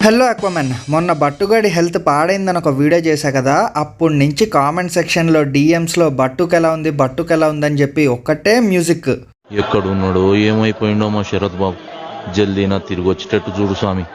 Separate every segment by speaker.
Speaker 1: Hello అక్వామన్, మొన్న బట్టుగాడి health పాడైందని ఒక video చేశా కదా. అప్పటి నుంచి కామెంట్ సెక్షన్లో డిఎమ్స్లో బట్టుకు ఎలా ఉందని చెప్పి ఒక్కటే మ్యూజిక్.
Speaker 2: ఎక్కడున్నాడో ఏమైపోయిండో మా శరత్ బాబు, జల్దీనా తిరిగి వచ్చేటట్టు చూడు స్వామి.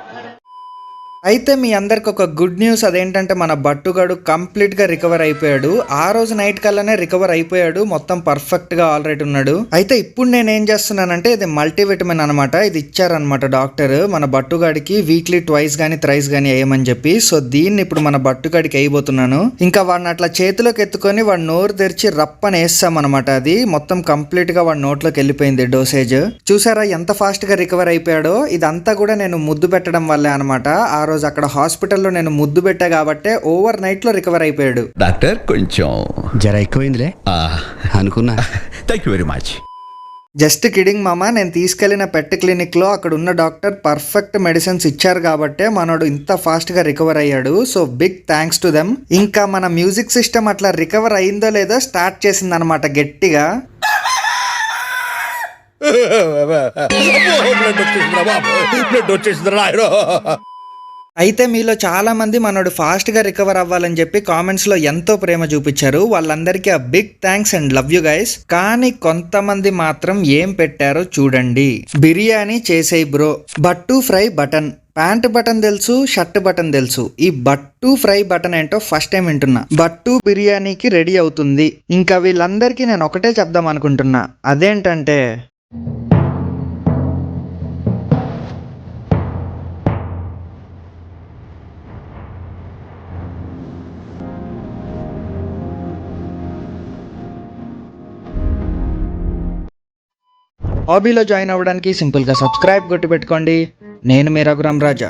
Speaker 1: అయితే మీ అందరికి ఒక గుడ్ న్యూస్, అదేంటంటే మన బట్టుగాడు కంప్లీట్గా రికవర్ అయిపోయాడు. ఆ రోజు నైట్ కల్లానే రికవర్ అయిపోయాడు, మొత్తం పర్ఫెక్ట్గా ఆల్రెడీ ఉన్నాడు. అయితే ఇప్పుడు నేను ఏం చేస్తున్నానంటే, ఇది మల్టీవిటమిన్ అనమాట. ఇది ఇచ్చారనమాట డాక్టర్ మన బట్టుగాడికి, వీక్లీ ట్వైస్ కానీ థ్రైస్ కానీ వేయమని చెప్పి. సో దీన్ని ఇప్పుడు మన బట్టుగాడికి వేయబోతున్నాను. ఇంకా వాడిని అట్లా చేతిలోకి ఎత్తుకొని వాడు నోరు తెరిచి రప్పని వేస్తామన్నమాట. అది మొత్తం కంప్లీట్గా వాడి నోట్లోకి వెళ్ళిపోయింది డోసేజ్. చూసారా ఎంత ఫాస్ట్గా రికవర్ అయిపోయాడో. ఇదంతా కూడా నేను ముద్దు పెట్టడం వల్లే అనమాట. ఆ రోజు అక్కడ హాస్పిటల్లో నేను ముద్దు పెట్టా కాబట్టి ఓవర్ నైట్ లో రికవర్ అయిపోయాడు.
Speaker 3: డాక్టర్ కొంచెం
Speaker 4: జర ఎక్కువైందిలే అనుకున్నా.
Speaker 3: Thank you very much.
Speaker 1: Just kidding మామ. నేను తీసుకెళ్లిన పెట్ క్లినిక్ లో అక్కడ ఉన్న డాక్టర్ పర్ఫెక్ట్ మెడిసిన్స్ ఇచ్చారు కాబట్టే మనోడు ఇంత ఫాస్ట్ గా రికవర్ అయ్యాడు. So big thanks to them. ఇంకా మన మ్యూజిక్ సిస్టమ్ అట్లా రికవర్ అయిందో లేదో స్టార్ట్ చేసింది అనమాట గట్టిగా. అయితే మీలో చాలా మంది మనోడు ఫాస్ట్ గా రికవర్ అవ్వాలని చెప్పి కామెంట్స్ లో ఎంతో ప్రేమ చూపించారు. వాళ్ళందరికీ ఆ big thanks and love you guys. కానీ కొంతమంది మాత్రం ఏం పెట్టారో చూడండి. బిర్యానీ చేసేయి బ్రో, బట్టు ఫ్రై బటన్, ప్యాంట్ బటన్ తెలుసు, షర్ట్ బటన్ తెలుసు, ఈ బట్టు ఫ్రై బటన్ ఏంటో ఫస్ట్ టైం వింటున్నా. బట్టు బిర్యానీకి రెడీ అవుతుంది. ఇంకా వీళ్ళందరికీ నేను ఒకటే చెప్దాం అనుకుంటున్నా, అదేంటంటే హాబీలో జాయిన్ అవ్వడానికి సింపుల్గా సబ్స్క్రైబ్ కొట్టి పెట్టుకోండి. నేను మీ రఘురామ్ రాజా.